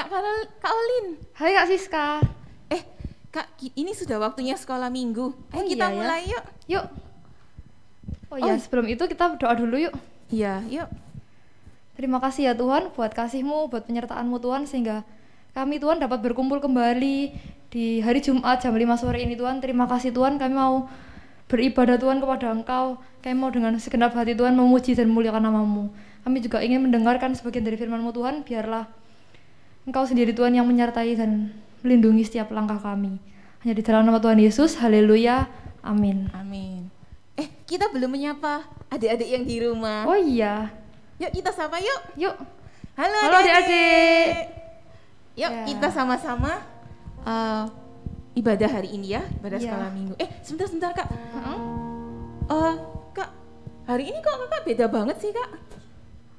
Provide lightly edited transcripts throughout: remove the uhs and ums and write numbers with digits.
Kak Olin. Hai Kak Siska. Kak, ini sudah waktunya sekolah minggu. Ayo kita iya mulai yuk. Yuk. Sebelum itu kita berdoa dulu yuk. Iya, yuk. Terima kasih ya Tuhan buat kasih-Mu, buat penyertaan-Mu Tuhan, sehingga kami Tuhan dapat berkumpul kembali di hari Jumat jam 5 sore ini Tuhan. Terima kasih Tuhan, kami mau beribadah Tuhan kepada Engkau. Kami mau dengan segenap hati Tuhan memuji dan memuliakan nama-Mu. Kami juga ingin mendengarkan sebagian dari firman-Mu Tuhan. Biarlah Engkau sendiri Tuhan yang menyertai dan melindungi setiap langkah kami. Hanya di dalam nama Tuhan Yesus, haleluya, amin. Amin. Kita belum menyapa adik-adik yang di rumah. Oh iya. Yuk kita sapa yuk. Yuk. Halo adik-adik. Yuk kita sama-sama ibadah hari ini ya, ibadah sekolah minggu. Sebentar Kak. Kak, hari ini kok Kakak beda banget sih Kak?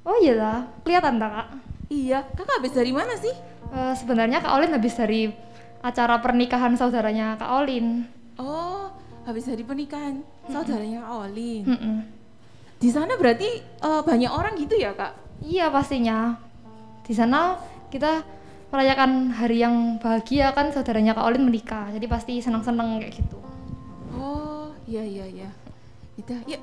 Oh iyalah, kelihatan tak Kak? Iya, Kakak habis dari mana sih? Sebenarnya Kak Olin habis dari acara pernikahan saudaranya Kak Olin. Oh, habis dari pernikahan saudaranya Kak Olin. Di sana berarti banyak orang gitu ya Kak? Iya pastinya. Di sana kita merayakan hari yang bahagia kan, saudaranya Kak Olin menikah. Jadi pasti senang-senang kayak gitu. Oh, iya. Gitu. Yuk.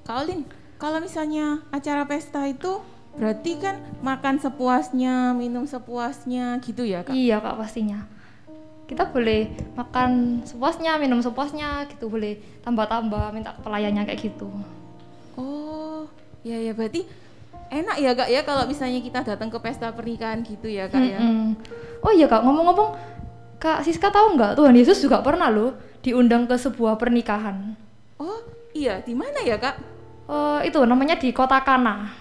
Kak Olin, kalau misalnya acara pesta itu berarti kan makan sepuasnya, minum sepuasnya gitu ya Kak? Iya Kak pastinya. Kita boleh makan sepuasnya, minum sepuasnya gitu, boleh tambah-tambah, minta ke pelayannya kayak gitu. Oh, ya berarti enak ya Kak ya kalau misalnya kita datang ke pesta pernikahan gitu ya Kak ya? Oh iya Kak, ngomong-ngomong, Kak Siska tahu nggak Tuhan Yesus juga pernah loh diundang ke sebuah pernikahan. Oh iya, di mana ya Kak? Itu namanya di kota Kana.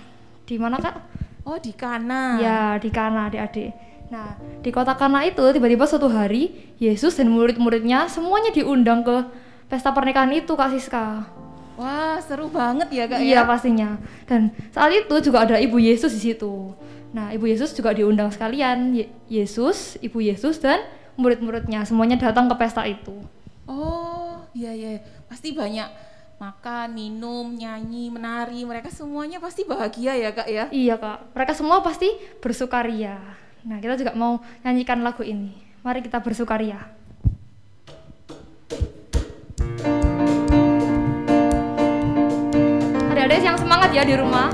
Di mana Kak? Oh di Kana. Ya di Kana adik-adik. Nah di kota Kana itu tiba-tiba suatu hari Yesus dan murid-muridnya semuanya diundang ke pesta pernikahan itu Kak Siska. Wah seru banget ya Kak ya? Iya pastinya. Dan saat itu juga ada Ibu Yesus di situ. Nah Ibu Yesus juga diundang sekalian. Yesus, Ibu Yesus dan murid-muridnya semuanya datang ke pesta itu. Oh iya pasti banyak makan, minum, nyanyi, menari, mereka semuanya pasti bahagia ya Kak ya? Iya Kak, mereka semua pasti bersukaria. Nah kita juga mau nyanyikan lagu ini. Mari kita bersukaria. Adik-adik yang semangat ya di rumah.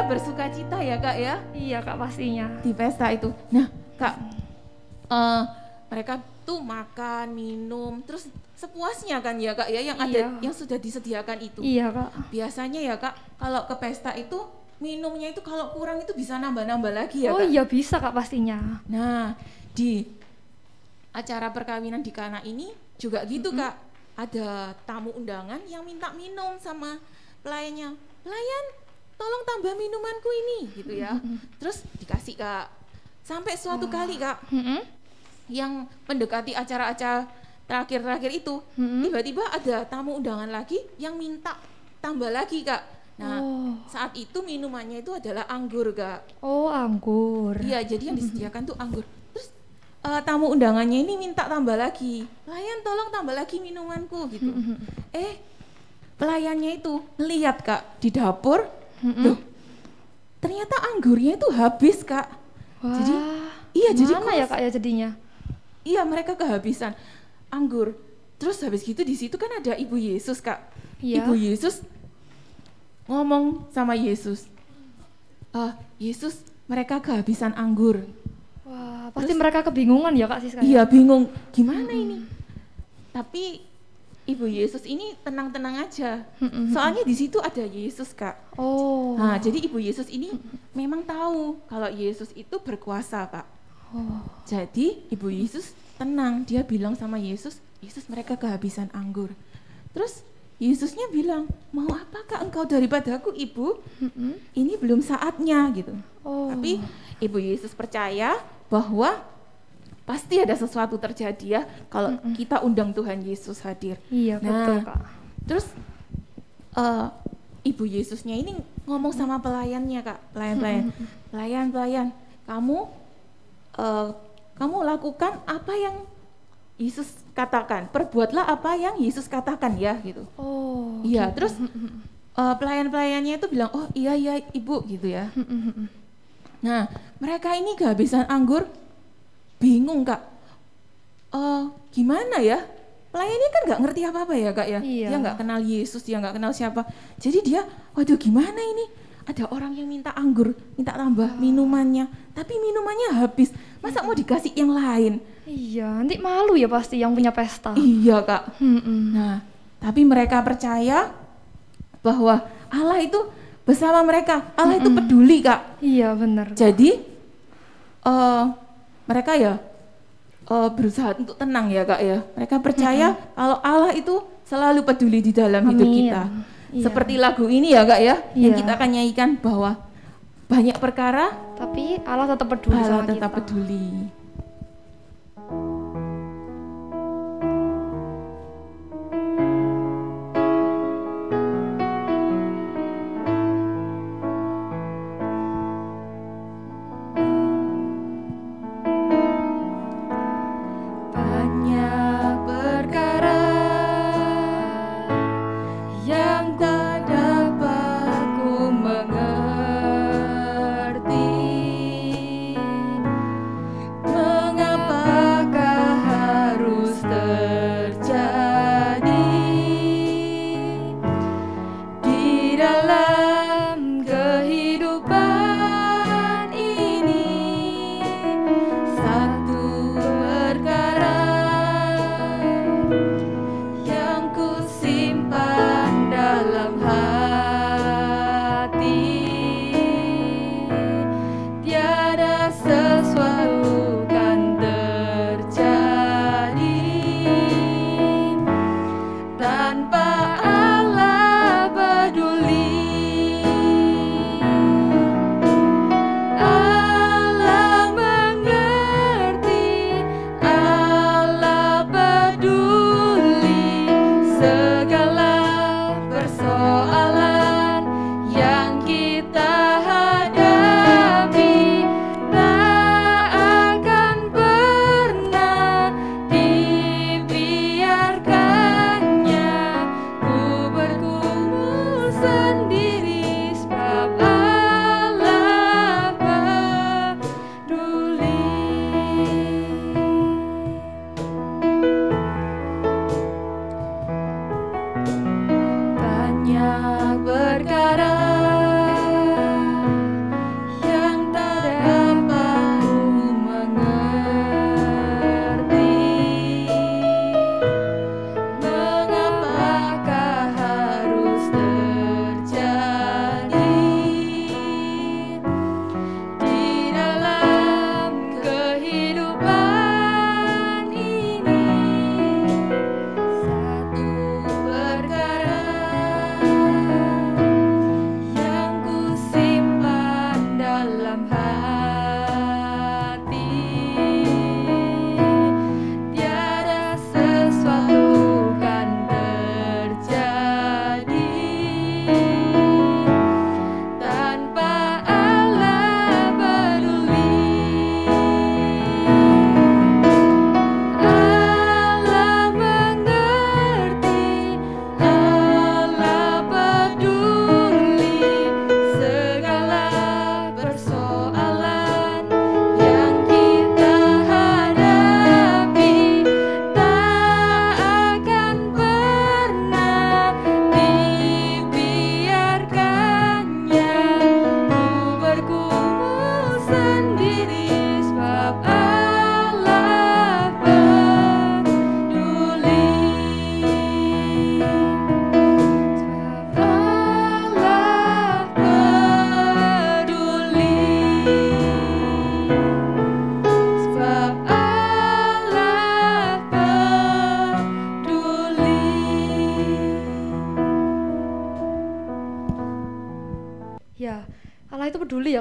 bersukacita ya Kak ya? Iya Kak pastinya. Di pesta itu. Nah Kak, mereka tuh makan, minum, terus sepuasnya kan ya Kak ya, yang ada, Iya. yang sudah disediakan itu. Iya, Kak. Biasanya ya Kak, kalau ke pesta itu minumnya itu kalau kurang itu bisa nambah-nambah lagi ya Oh Kak. iya bisa, Kak, pastinya. Nah, di acara perkawinan di Kana ini juga gitu Kak. Ada tamu undangan yang minta minum sama pelayannya. Pelayan, tolong tambah minumanku ini gitu ya. Terus dikasih Kak. Sampai suatu kali Kak, Mm-mm. yang mendekati acara-acara terakhir-terakhir itu, tiba-tiba ada tamu undangan lagi yang minta tambah lagi Kak. Nah, saat itu minumannya itu adalah anggur Kak. Oh, anggur. Iya, jadi yang disediakan tuh anggur. Terus tamu undangannya ini minta tambah lagi. Pelayan tolong tambah lagi minumanku gitu. Pelayannya itu melihat Kak di dapur, loh, ternyata anggurnya itu habis Kak. Wah. Jadi iya, jadi Gimana ya, Kak, ya jadinya? iya, mereka kehabisan anggur. Terus habis gitu di situ kan ada Ibu Yesus Kak. Iya. Ibu Yesus ngomong sama Yesus, Yesus, mereka kehabisan anggur. Wah, pasti mereka kebingungan ya, Kak Siska. Iya, bingung gimana ini. Tapi Ibu Yesus ini tenang-tenang aja. Soalnya di situ ada Yesus Kak. Oh. Nah, jadi Ibu Yesus ini memang tahu kalau Yesus itu berkuasa Kak. Jadi Ibu Yesus tenang, dia bilang sama Yesus, Yesus mereka kehabisan anggur. Terus Yesusnya bilang, mau apakah engkau daripadaku Ibu? Ini belum saatnya gitu. Oh. Tapi Ibu Yesus percaya bahwa pasti ada sesuatu terjadi ya kalau kita undang Tuhan Yesus hadir. Iya, betul, Kak. Terus Ibu Yesusnya ini ngomong sama pelayannya Kak, pelayan, kamu lakukan apa yang Yesus katakan, perbuatlah apa yang Yesus katakan ya gitu. Oh. Iya, terus pelayan-pelayannya itu bilang, oh iya Ibu gitu ya. Nah, mereka ini kehabisan anggur, bingung Kak. Gimana ya? Pelayannya kan nggak ngerti apa-apa ya Kak ya. Iya. Dia nggak kenal Yesus, dia nggak kenal siapa. Jadi dia, waduh gimana ini? Ada orang yang minta anggur, minta tambah minumannya, tapi minumannya habis. Masa mau dikasih yang lain? Iya, nanti malu ya pasti yang punya pesta. Iya Kak. Nah, tapi mereka percaya bahwa Allah itu bersama mereka. Allah itu peduli Kak. Iya, benar. Jadi mereka ya berusaha untuk tenang ya Kak ya. Mereka percaya kalau Allah itu selalu peduli di dalam hidup Amin. kita. Iya. Seperti lagu ini ya Kak ya, yang Iya. kita akan nyanyikan bahwa banyak perkara Tapi Allah tetap peduli Allah sama tetap kita. peduli. Banyak perkara yang tak dapat ku mengerti,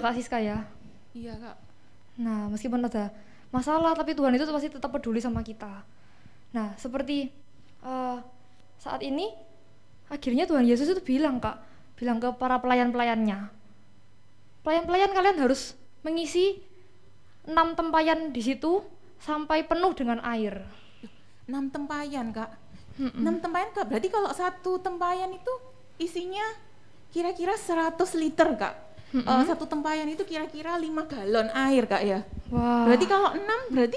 Kak Siska ya. Iya Kak. Nah, meskipun ada masalah, tapi Tuhan itu pasti tetap peduli sama kita. Nah, seperti saat ini, akhirnya Tuhan Yesus itu bilang Kak, bilang ke para pelayan-pelayannya, pelayan-pelayan kalian harus mengisi 6 tempayan di situ sampai penuh dengan air. 6 tempayan Kak. 6 tempayan Kak, berarti kalau satu tempayan itu isinya kira-kira 100 liter Kak. Satu tempayan itu kira-kira 5 galon air Kak ya. Wah. Berarti kalau 6 berarti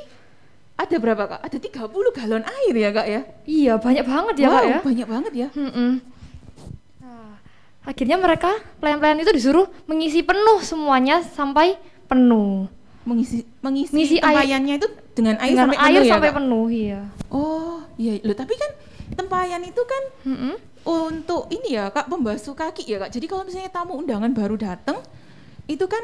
ada berapa Kak? Ada 30 galon air ya Kak ya? Iya, banyak banget ya wow, Kak ya. Banyak banget ya. Nah, akhirnya mereka pelayan-pelayan itu disuruh mengisi penuh semuanya sampai penuh. Mengisi tempayannya itu dengan air Dengan sampai penuh ya sampai Kak? penuh, iya. Oh iya, loh tapi kan tempayan itu kan untuk ini ya Kak, pembasuh kaki ya Kak. Jadi kalau misalnya tamu undangan baru datang, itu kan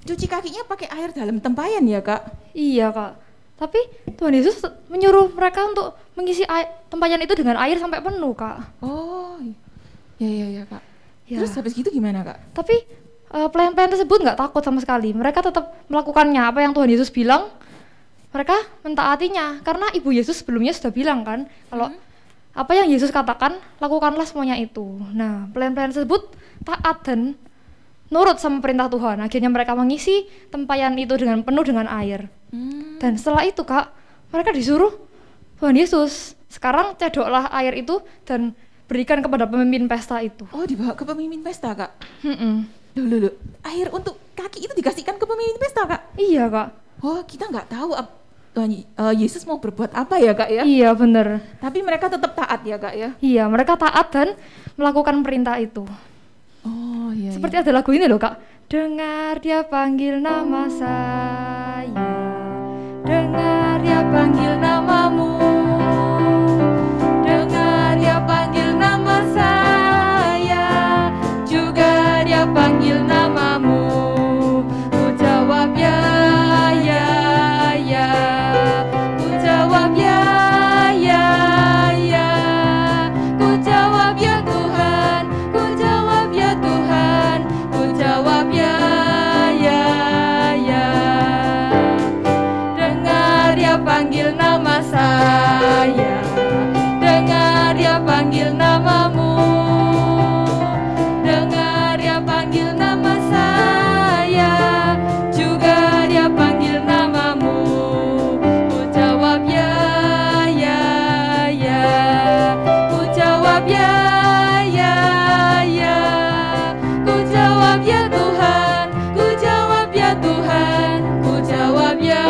cuci kakinya pakai air dalam tempayan ya Kak? Iya Kak. Tapi Tuhan Yesus menyuruh mereka untuk mengisi tempayan itu dengan air sampai penuh Kak. Oh iya Kak. Ya. Terus habis gitu gimana Kak? Tapi pelayan-pelayan tersebut nggak takut sama sekali. Mereka tetap melakukannya apa yang Tuhan Yesus bilang. Mereka mentaatinya karena Ibu Yesus sebelumnya sudah bilang kan kalau apa yang Yesus katakan, lakukanlah semuanya itu. Nah, pelayan-pelayan tersebut taat dan nurut sama perintah Tuhan. Akhirnya mereka mengisi tempayan itu penuh dengan air. Dan setelah itu Kak, mereka disuruh Tuhan Yesus, sekarang cedoklah air itu dan berikan kepada pemimpin pesta itu. Oh, dibawa ke pemimpin pesta Kak? Loh. Air untuk kaki itu dikasihkan ke pemimpin pesta Kak? Iya Kak. Oh, kita nggak tahu Tuhan Yesus mau berbuat apa ya Kak ya? Iya benar. Tapi mereka tetap taat ya Kak ya? Iya, mereka taat dan melakukan perintah itu. Oh iya. Seperti ada lagu ini loh Kak. Dengar dia panggil nama saya, dengar dia panggil namamu, dengar dia panggil nama saya, juga dia panggil namamu. Ku jawab ya. Ku jawab ya. Ku jawab ya Tuhan. Ku jawab ya Tuhan. Ku jawab ya. Dengar dia panggil nama saya, dengar dia panggil namamu, dengar dia panggil nama saya, juga dia panggil namamu. Ku jawab ya. Ku jawab ya. Ku jawab ya Tuhan. Ku jawab ya Tuhan. Ku jawab ya.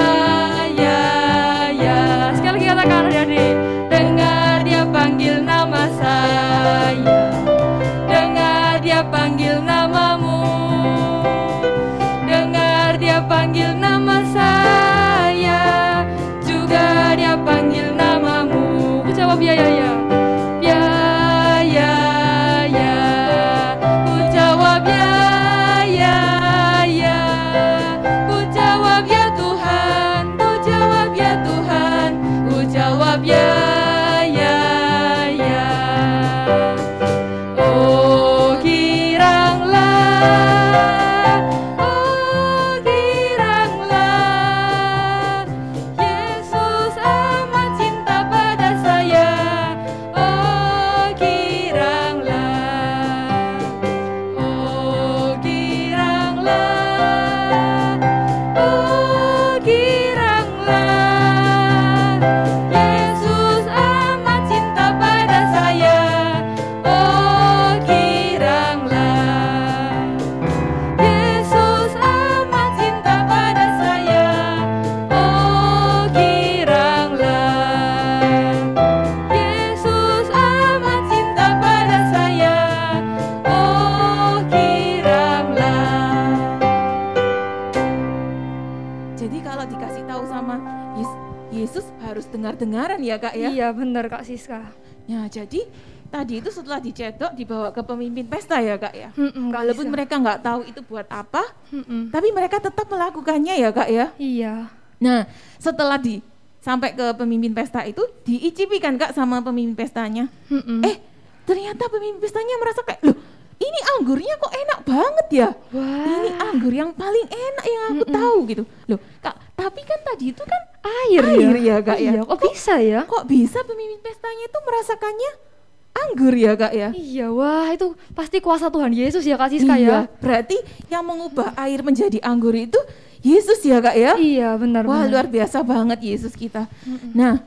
Sekali lagi katakan adik-adik. Dengar dia panggil nama saya, dengar dia panggil namamu, dengar dia panggil nama saya, juga dia panggil namamu. Ku jawab ya. Ku jawab ya. Ku jawab ya Tuhan. Ku jawab ya Tuhan. Ku jawab ya. Oh giranglah, Yesus amat cinta pada saya. Oh giranglah, oh giranglah, oh giranglah, Yesus amat cinta pada saya. Oh giranglah, Yesus amat cinta pada saya. Oh giranglah, Yesus amat cinta pada saya. Oh giranglah. Jadi kalau dikasih tahu sama Yesus harus dengar-dengaran ya Kak ya? Iya benar Kak Siska. Ya jadi tadi itu setelah dicedok dibawa ke pemimpin pesta ya Kak ya? Kak Walaupun Siska. mereka nggak tahu itu buat apa, tapi mereka tetap melakukannya ya Kak ya? Iya. Nah setelah sampai ke pemimpin pesta itu diicipi kan Kak sama pemimpin pestanya. Ternyata pemimpin pestanya merasa kayak, loh ini anggurnya kok enak banget ya. Wah. Ini anggur yang paling enak yang aku tahu gitu. Loh, Kak, tapi kan tadi itu kan Air ya, Kak ya. Iya, kok bisa ya? Kok bisa pemimpin pestanya itu merasakannya anggur ya, Kak ya? Iya, wah itu pasti kuasa Tuhan Yesus ya Kak Siska Iya, ya. berarti yang mengubah air menjadi anggur itu Yesus ya, Kak ya? Iya, benar. Wah, benar. luar biasa banget Yesus kita. Nah,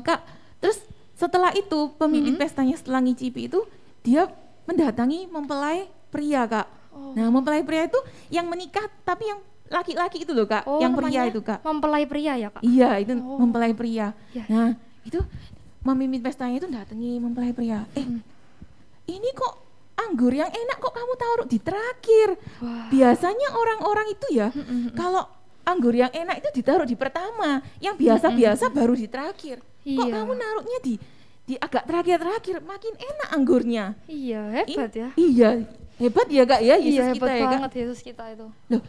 Kak, terus setelah itu pemimpin pestanya setelah ngicipi itu dia mendatangi mempelai pria, Kak. Nah, mempelai pria itu yang menikah tapi yang laki-laki itu loh, Kak, yang pria namanya itu, Kak. mempelai pria ya Kak. Iya, itu mempelai pria. Iya. Nah, itu pemimpin pestanya itu datangi mempelai pria. Ini kok anggur yang enak kok kamu taruh di terakhir? Wah. Biasanya orang-orang itu ya, kalau anggur yang enak itu ditaruh di pertama, yang biasa-biasa baru di terakhir. Kok Iya. kamu naruhnya di agak terakhir-terakhir, makin enak anggurnya. Iya, hebat ya. Iya, hebat ya, Kak ya, Yesus Iya, kita hebat ya, Kak. banget Yesus kita itu. Loh,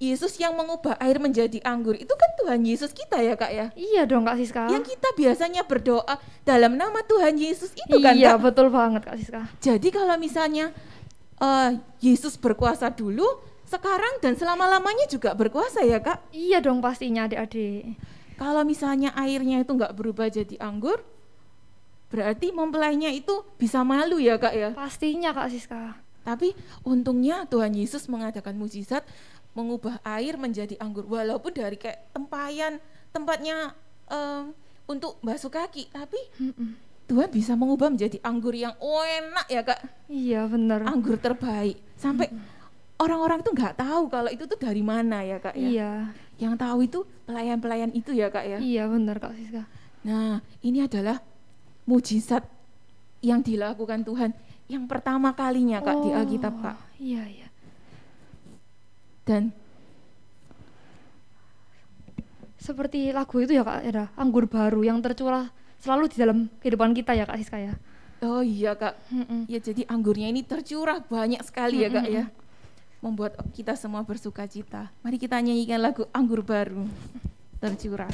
Yesus yang mengubah air menjadi anggur itu kan Tuhan Yesus kita ya, Kak ya. Iya dong Kak Siska. Yang kita biasanya berdoa dalam nama Tuhan Yesus itu kan, Iya, Kak. betul banget Kak Siska. Jadi kalau misalnya Yesus berkuasa dulu, sekarang dan selama-lamanya juga berkuasa ya, Kak. Iya dong pastinya adik-adik. Kalau misalnya airnya itu nggak berubah jadi anggur, berarti mempelainya itu bisa malu ya, Kak ya. Pastinya Kak Siska. Tapi untungnya Tuhan Yesus mengadakan mukjizat mengubah air menjadi anggur, walaupun dari kayak tempatnya untuk basuh kaki, tapi Tuhan bisa mengubah menjadi anggur yang enak ya, Kak. Iya benar. Anggur terbaik. Sampai orang-orang tuh nggak tahu kalau itu tuh dari mana ya, Kak ya. Iya. Yang tahu itu pelayan-pelayan itu ya, Kak ya. Iya benar Kak Siska. Nah, ini adalah mukjizat yang dilakukan Tuhan yang pertama kalinya, Kak, di Alkitab, Kak. Iya, iya. Dan Seperti lagu itu ya Kak, ada anggur baru yang tercurah selalu di dalam kehidupan kita ya Kak Siska ya. oh iya, Kak. Ya, jadi anggurnya ini tercurah banyak sekali ya, Kak ya. Membuat kita semua bersuka cita. Mari kita nyanyikan lagu Anggur Baru tercurah.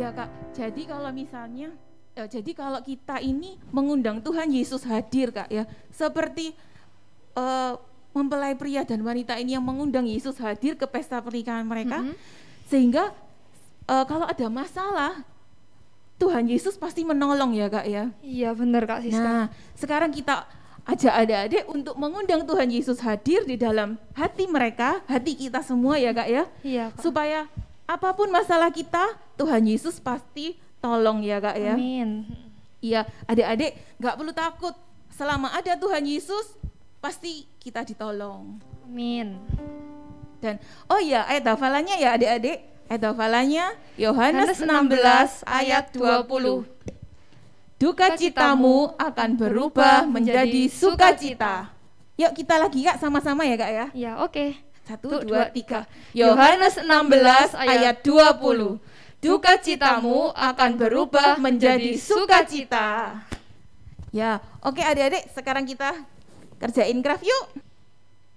Iya Kak, jadi kalau misalnya, jadi kalau kita ini mengundang Tuhan Yesus hadir Kak ya, seperti mempelai pria dan wanita ini yang mengundang Yesus hadir ke pesta pernikahan mereka, sehingga kalau ada masalah, Tuhan Yesus pasti menolong ya Kak ya. Iya benar Kak Siska. Nah, sekarang kita ajak adik-adik untuk mengundang Tuhan Yesus hadir di dalam hati mereka, hati kita semua ya Kak ya. Iya Kak. Supaya apapun masalah kita, Tuhan Yesus pasti tolong ya Kak ya. Amin. Iya, adik-adik nggak perlu takut. Selama ada Tuhan Yesus, pasti kita ditolong. Amin. Dan oh iya, ayat hafalannya ya adik-adik. Ayat hafalannya Yohanes 16 ayat 20. Duka citamu akan berubah menjadi sukacita. Yuk kita lagi Kak sama-sama ya Kak ya. Ya oke. 1, 2, 3. Yohanes 16 ayat 20. Duka citamu akan berubah menjadi sukacita. Ya, oke adik-adik, sekarang kita kerjain craft yuk.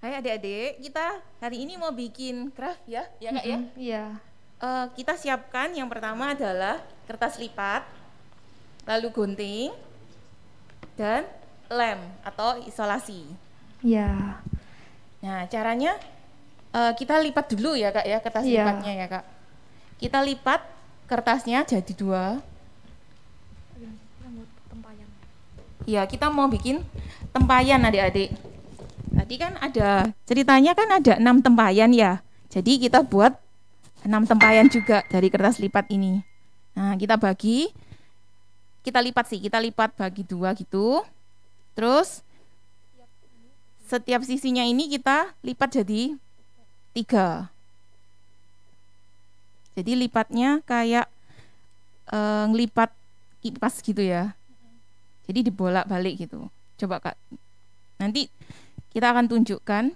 Hai adik-adik, kita hari ini mau bikin craft ya, ya Kak ya? Iya. Kita siapkan yang pertama adalah kertas lipat, lalu gunting, dan lem atau isolasi. Iya. Nah caranya kita lipat dulu ya Kak ya, kertas Iya. lipatnya ya Kak. Kita lipat kertasnya jadi 2. Iya, kita mau bikin tempayan adik-adik. Tadi kan ada ceritanya kan ada 6 tempayan ya. Jadi kita buat 6 tempayan juga dari kertas lipat ini. Nah, kita lipat bagi 2 gitu. Terus setiap sisinya ini kita lipat jadi 3. Jadi lipatnya kayak ngelipat kipas gitu ya. Jadi dibolak-balik gitu. Coba Kak. Nanti kita akan tunjukkan.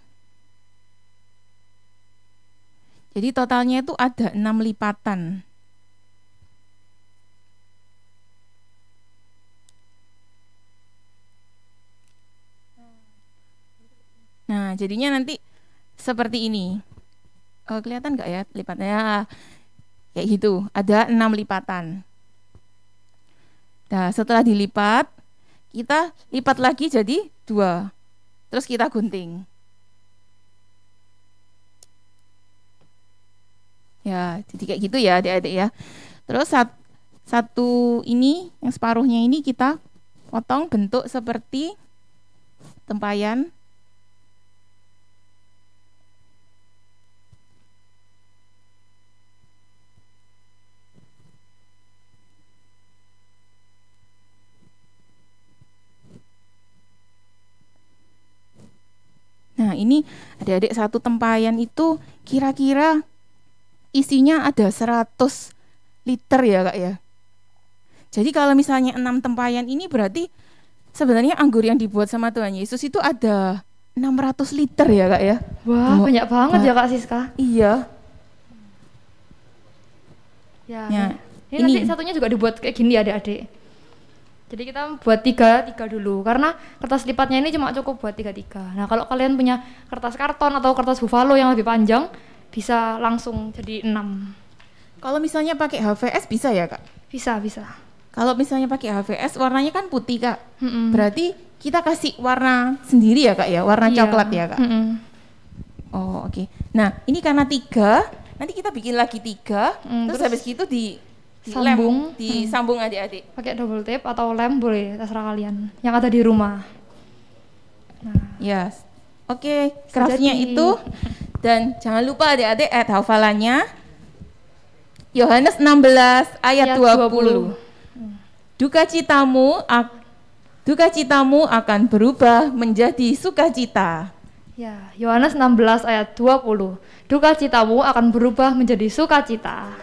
Jadi totalnya itu ada 6 lipatan. Nah, jadinya nanti seperti ini. Kelihatan nggak ya lipatnya? Kayak gitu, ada 6 lipatan. Nah, setelah dilipat, kita lipat lagi jadi 2. Terus kita gunting. Ya, jadi kayak gitu ya adik-adik ya. Terus satu ini, yang separuhnya ini kita potong bentuk seperti tempayan. Nah ini adik-adik satu tempayan itu kira-kira isinya ada 100 liter ya Kak ya. Jadi kalau misalnya 6 tempayan ini berarti sebenarnya anggur yang dibuat sama Tuhan Yesus itu ada 600 liter ya Kak ya. Wah, banyak banget ya Kak Siska. Iya. Ya. Ya, Ini nanti satunya juga dibuat kayak gini ya adik-adik. Jadi kita buat tiga dulu karena kertas lipatnya ini cuma cukup buat 3. Nah kalau kalian punya kertas karton atau kertas buffalo yang lebih panjang bisa langsung jadi 6. Kalau misalnya pakai HVS bisa ya Kak? Bisa. Kalau misalnya pakai HVS warnanya kan putih Kak. Berarti kita kasih warna sendiri ya Kak ya, warna coklat ya Kak. Oh oke. Nah ini karena 3, nanti kita bikin lagi 3, terus habis gitu disambung adik-adik. Pakai double tape atau lem boleh, terserah kalian yang ada di rumah. Nah, Yes. Oke, craftnya itu. Dan jangan lupa adik-adik hafalannya Yohanes 16 ayat 20. Duka citamu akan berubah menjadi sukacita. ya, Yohanes 16 ayat 20. Duka citamu akan berubah menjadi sukacita.